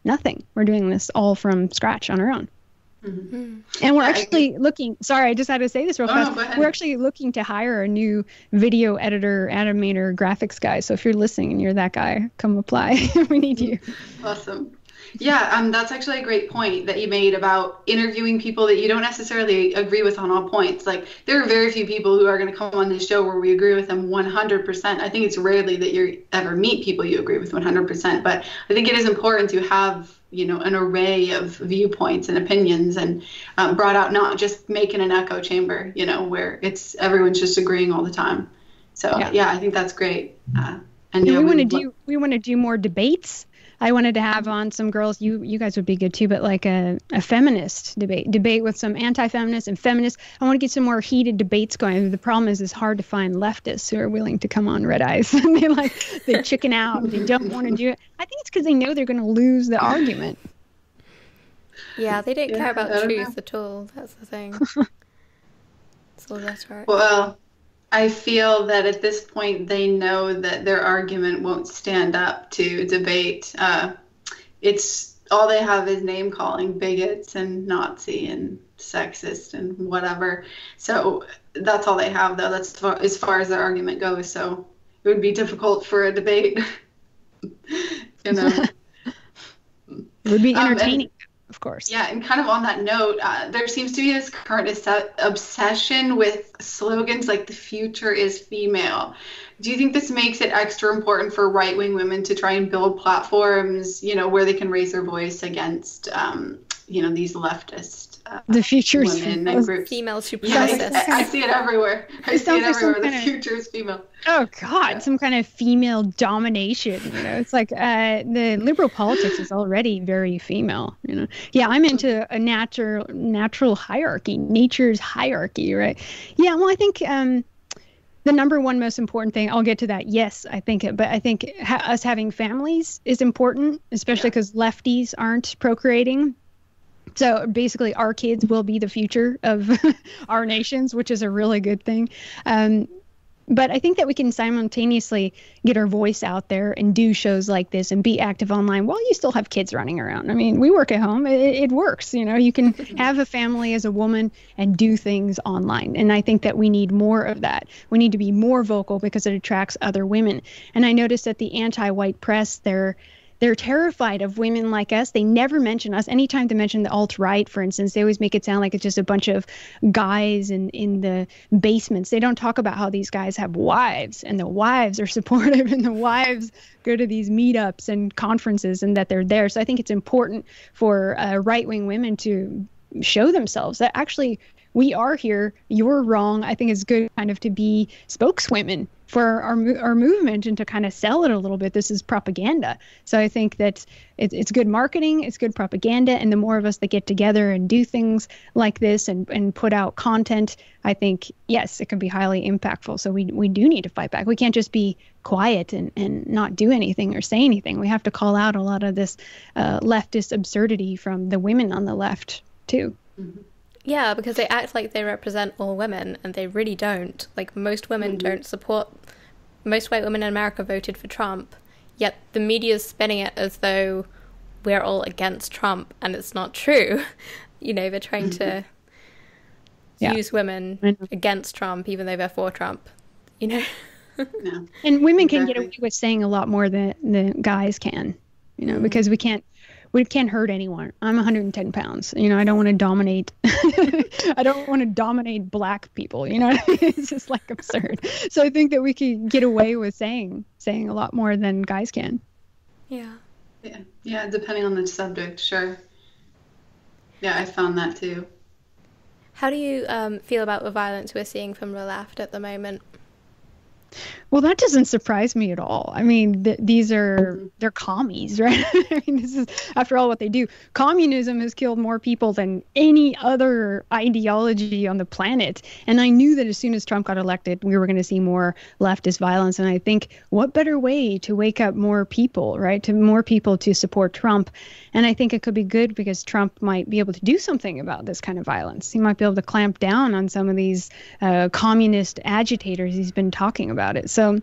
nothing. We're doing this all from scratch on our own. Mm-hmm. And we're actually looking, sorry, I just had to say this real fast. No, we're actually looking to hire a new video editor, animator, graphics guy. So if you're listening and you're that guy, come apply. We need you. Awesome. Yeah, that's actually a great point that you made about interviewing people that you don't necessarily agree with on all points. Like, there are very few people who are going to come on this show where we agree with them 100%. I think it's rarely that you ever meet people you agree with 100%. But I think it is important to have, an array of viewpoints and opinions, and brought out, not just making an echo chamber, where it's everyone's just agreeing all the time. So yeah, I think that's great. And we want to do more debates. I wanted to have on some girls, you guys would be good too, but like a feminist debate with some anti-feminists and feminists. I want to get some more heated debates going. The problem is it's hard to find leftists who are willing to come on Red Eyes. they chicken out. They don't want to do it. I think it's because they know they're going to lose the argument. Yeah, they don't care about truth at all. That's the thing. It's all rhetoric. Well, I feel that at this point they know that their argument won't stand up to debate. It's all they have is name calling bigots and Nazi and sexist and whatever. So that's all they have, though. That's as far as their argument goes. So it would be difficult for a debate. It would be entertaining. Of course. Yeah, and kind of on that note, there seems to be this current obsession with slogans like "the future is female." Do you think this makes it extra important for right-wing women to try and build platforms, where they can raise their voice against, these leftist the future is women and groups? Female supremacists. Yeah, I see it everywhere. I see it everywhere. The future is female. Oh God, some kind of female domination. It's like the liberal politics is already very female. Yeah, I'm into a natural hierarchy, nature's hierarchy, right? Yeah, well, I think the number one most important thing, I'll get to that. Yes, I think it, but I think us having families is important, especially because lefties aren't procreating. So basically, our kids will be the future of our nations, which is a really good thing. But I think that we can simultaneously get our voice out there and do shows like this and be active online while you still have kids running around. I mean, we work at home. It works. You can have a family as a woman and do things online. And I think that we need more of that. We need to be more vocal because it attracts other women. And I noticed that the anti-white press, they're terrified of women like us. They never mention us. Anytime they mention the alt-right, for instance, they always make it sound like it's just a bunch of guys in the basements. They don't talk about how these guys have wives, and the wives are supportive, and the wives go to these meetups and conferences, and that they're there. So I think it's important for right-wing women to show themselves that actually we are here. You're wrong. I think it's good kind of to be spokeswomen for our movement and to kind of sell it a little bit. This is propaganda. So I think that it's good marketing, it's good propaganda, and the more of us that get together and do things like this and put out content, I think, yes, it can be highly impactful. So we do need to fight back. We can't just be quiet and not do anything or say anything. We have to call out a lot of this leftist absurdity from the women on the left, too. Mm-hmm. Yeah, because they act like they represent all women, and they really don't. Like, most women don't support... Most white women in America voted for Trump, yet the media's spinning it as though we're all against Trump, and it's not true. They're trying to use women against Trump, even though they're for Trump. Yeah. And women can get away with saying a lot more than the guys can, because we can't hurt anyone. I'm 110 pounds. I don't want to dominate. I don't want to dominate black people. It's just like absurd. So I think that we can get away with saying a lot more than guys can. Yeah. Yeah. Depending on the subject, sure. Yeah, I found that too. How do you feel about the violence we're seeing from the left at the moment? Well, that doesn't surprise me at all. I mean, they're commies, right? I mean, this is, after all, what they do. Communism has killed more people than any other ideology on the planet. And I knew that as soon as Trump got elected, we were going to see more leftist violence. And I think, what better way to wake up more people, right? To more people to support Trump. And I think it could be good because Trump might be able to do something about this kind of violence. He might be able to clamp down on some of these communist agitators. He's been talking about it. So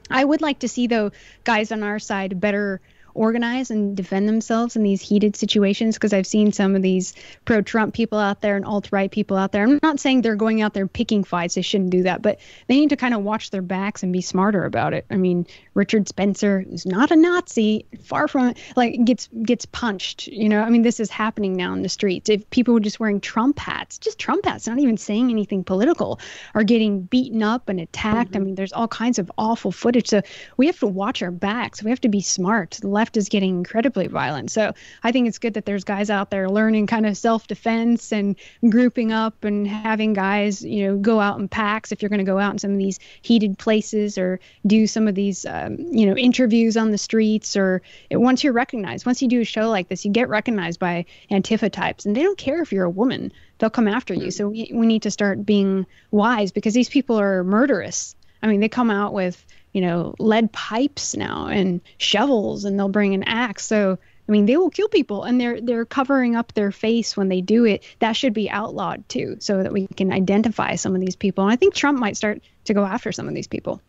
I would like to see, though, guys on our side better organize and defend themselves in these heated situations, because I've seen some of these pro-Trump people out there and alt-right people out there. I'm not saying they're going out there picking fights. They shouldn't do that, but they need to kind of watch their backs and be smarter about it. I mean, Richard Spencer, who's not a Nazi, far from it, like gets punched. I mean, this is happening now in the streets. If people were just wearing Trump hats, just Trump hats, not even saying anything political, are getting beaten up and attacked. I mean, there's all kinds of awful footage. So we have to watch our backs. We have to be smart. The left is getting incredibly violent. So I think it's good that there's guys out there learning kind of self-defense and grouping up and having guys, go out in packs if you're going to go out in some of these heated places or do some of these, interviews on the streets. Or once you're recognized, once you do a show like this, you get recognized by Antifa types, and they don't care if you're a woman. They'll come after you. So we need to start being wise, because these people are murderous. I mean, they come out with, lead pipes now and shovels, and they'll bring an axe. So, I mean, they will kill people, and they're covering up their face when they do it. That should be outlawed too, so that we can identify some of these people. And I think Trump might start to go after some of these people.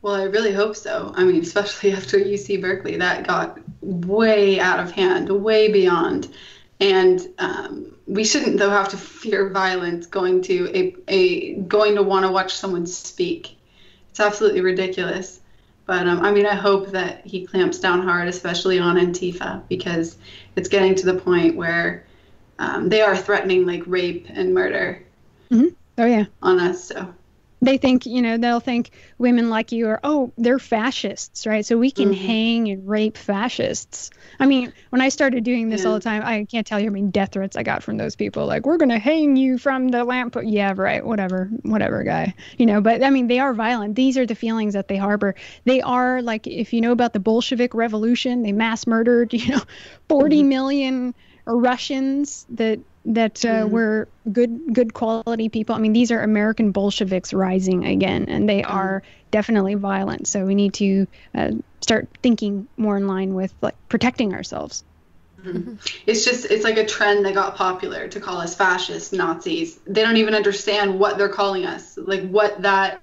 Well, I really hope so. I mean, especially after UC Berkeley, that got way out of hand, way beyond. And we shouldn't, though, have to fear violence going to want to watch someone speak. It's absolutely ridiculous. But I hope that he clamps down hard, especially on Antifa, because it's getting to the point where they are threatening like rape and murder. Mm-hmm. Oh yeah, on us. So they think, they'll think women like you are, they're fascists, right? So we can hang and rape fascists. I mean, when I started doing this all the time, I can't tell you how many death threats I got from those people. Like, we're going to hang you from the lamp. Yeah, right. Whatever, guy. But I mean, they are violent. These are the feelings that they harbor. They are like, if you know about the Bolshevik Revolution, they mass murdered, 40 million Russians that were good quality people. I mean, these are American Bolsheviks rising again, and they are definitely violent. So we need to start thinking more in line with like protecting ourselves. Mm-hmm. It's like a trend that got popular to call us fascists, Nazis. They don't even understand what they're calling us, like what that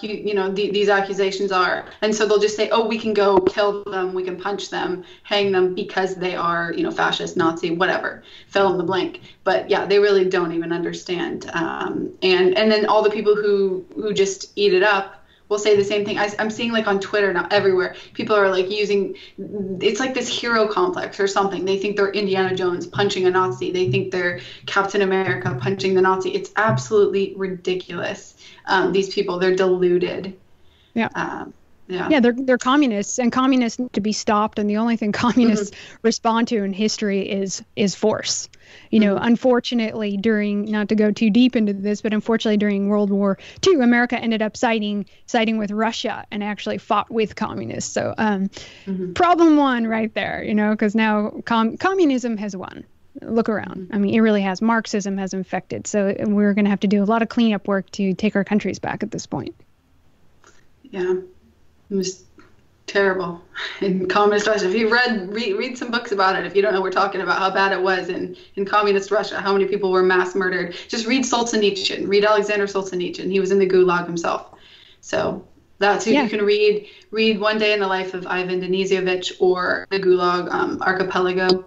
these accusations are. And so they'll just say, we can go kill them, we can punch them, hang them because they are, fascist, Nazi, whatever, fill in the blank. But yeah, they really don't even understand. And then all the people who just eat it up will say the same thing. I'm seeing like on Twitter now, everywhere, people are like it's like this hero complex or something. They think they're Indiana Jones punching a Nazi. They think they're Captain America punching the Nazi. It's absolutely ridiculous. These people, they're deluded. Yeah. Yeah, they're communists, and communists need to be stopped. And the only thing communists respond to in history is force. Unfortunately, not to go too deep into this, but unfortunately during World War II, America ended up siding with Russia and actually fought with communists. So problem one right there, because now communism has won. Look around. I mean, it really has. Marxism has infected. So we're going to have to do a lot of cleanup work to take our countries back at this point. Yeah. It was terrible in communist Russia. If you read some books about it, if you don't know, we're talking about how bad it was in communist Russia, how many people were mass murdered. Just read Solzhenitsyn, read Alexander Solzhenitsyn. He was in the Gulag himself. So that's who you can read One Day in the Life of Ivan Denisovich, or the Gulag Archipelago,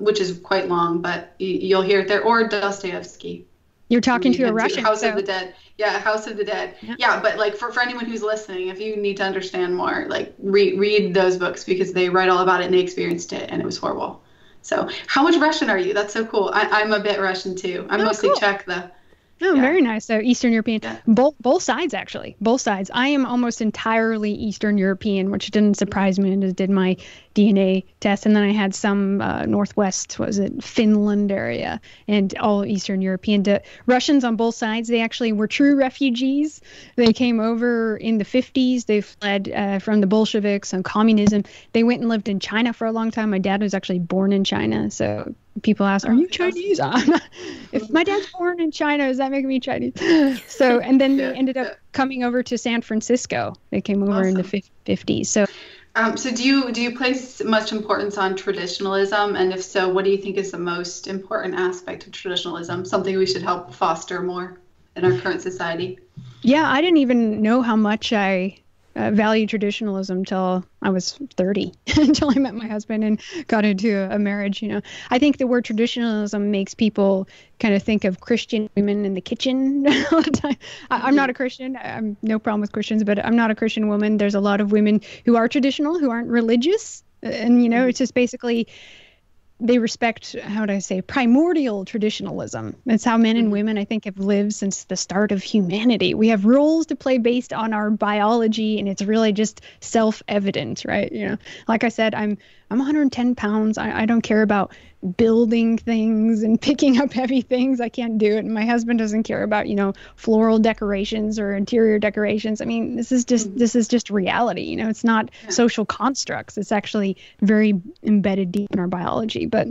which is quite long, but you'll hear it there, or Dostoevsky. You're talking to a Russian. House of the Dead. Yeah, House of the Dead. Yeah, but like for anyone who's listening, if you need to understand more, like read those books, because they write all about it and they experienced it, and it was horrible. So how much Russian are you? That's so cool. I'm a bit Russian too. I'm mostly cool. Czech though. Oh, very nice. So Eastern European, both sides actually, both sides. I am almost entirely Eastern European, which didn't surprise me. I did my DNA test, and then I had some Northwest, Finland area, and all Eastern European. Russians on both sides, they actually were true refugees. They came over in the 50s. They fled from the Bolsheviks and communism. They went and lived in China for a long time. My dad was actually born in China, so people ask, "Are you Chinese?" If my dad's born in China, does that make me Chinese? So, and then they ended up coming over to San Francisco. They came over in the 50s. So, so do you place much importance on traditionalism? And if so, what do you think is the most important aspect of traditionalism? Something we should help foster more in our current society? Yeah, I didn't even know how much I value traditionalism till I was 30, until I met my husband and got into a marriage. I think the word traditionalism makes people kind of think of Christian women in the kitchen all the time. I'm not a Christian. I'm no problem with Christians, but I'm not a Christian woman. There's a lot of women who are traditional, who aren't religious. And, it's just basically they respect, how would I say, primordial traditionalism. That's how men and women, I think, have lived since the start of humanity. We have roles to play based on our biology, and it's really just self-evident, right? Like I said, I'm 110 pounds. I don't care about building things and picking up heavy things. I can't do it. And my husband doesn't care about, floral decorations or interior decorations. I mean, this is just reality. It's not social constructs. It's actually very embedded deep in our biology. But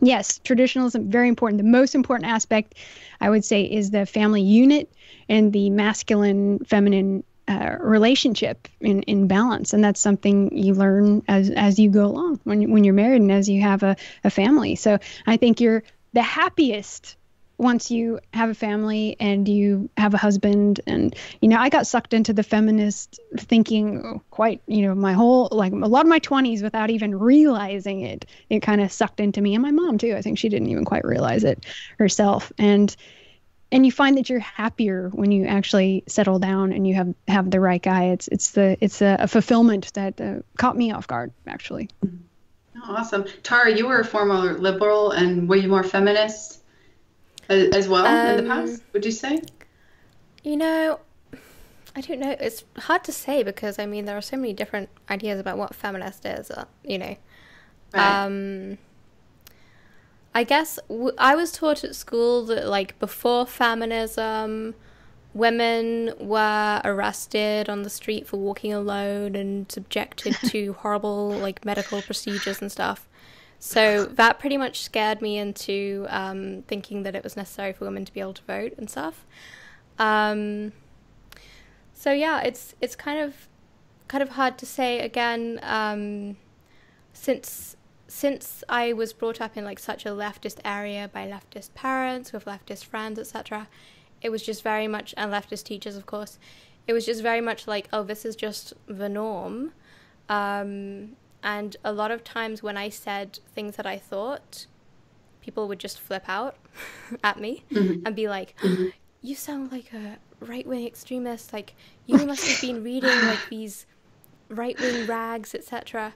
yes, traditionalism, very important. The most important aspect, I would say, is the family unit and the masculine, feminine relationship in balance. And that's something you learn as you go along when you're married and as you have a family. So I think you're the happiest once you have a family and you have a husband. And, I got sucked into the feminist thinking quite, my whole, like a lot of my 20s without even realizing it. It kind of sucked into me, and my mom too. I think she didn't even quite realize it herself. And you find that you're happier when you actually settle down and you have the right guy. It's a fulfillment that caught me off guard, actually. Awesome. Tara, you were a former liberal, and were you more feminist as well in the past, would you say? I don't know. It's hard to say because, there are so many different ideas about what feminist is, Right. I guess I was taught at school that, before feminism, women were arrested on the street for walking alone and subjected to horrible, medical procedures and stuff. So that pretty much scared me into thinking that it was necessary for women to be able to vote and stuff. So yeah, it's kind of hard to say again, since I was brought up in such a leftist area by leftist parents with leftist friends, etc., it was just very much, and leftist teachers, of course, it was just very much oh, this is just the norm. And a lot of times when I said things that I thought, people would just flip out at me and be like, you sound like a right-wing extremist, you must have been reading these right-wing rags, etc.,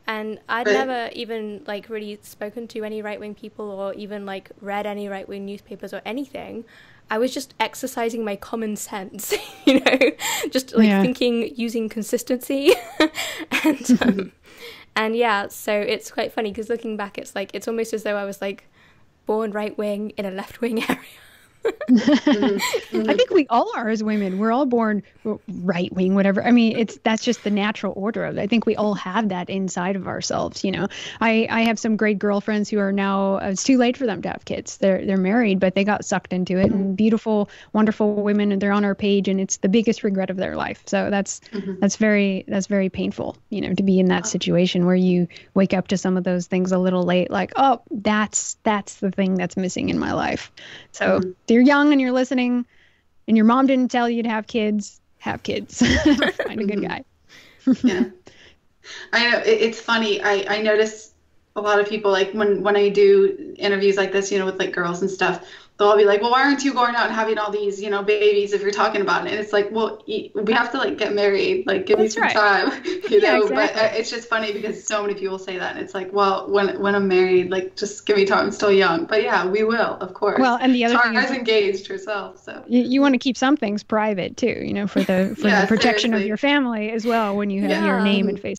and I'd never even really spoken to any right-wing people or even read any right-wing newspapers or anything. I was just exercising my common sense, just thinking using consistency. And yeah, so it's quite funny because looking back, it's almost as though I was born right-wing in a left-wing area. I think we all are as women. We're all born right wing, whatever. I mean, that's just the natural order of it. I think we all have that inside of ourselves. I have some great girlfriends who are now, it's too late for them to have kids. They're married, but they got sucked into it, and beautiful, wonderful women, and they're on our page, and it's the biggest regret of their life. So that's very painful, to be in that situation where you wake up to some of those things a little late, oh, that's the thing that's missing in my life. So if you're young and you're listening and your mom didn't tell you to have kids, find a good guy. Yeah, I know. It's funny. I notice a lot of people, when I do interviews like this, with girls and stuff, they'll all be like, well, why aren't you going out and having all these, babies if you're talking about it? And it's well, we have to get married, give me some time, exactly. But it's just funny because so many people say that. And it's well, when I'm married, just give me time. I'm still young. But yeah, we will, of course. Well, and the other thing is engaged herself. So you want to keep some things private too, for the protection of your family as well when you have your name and face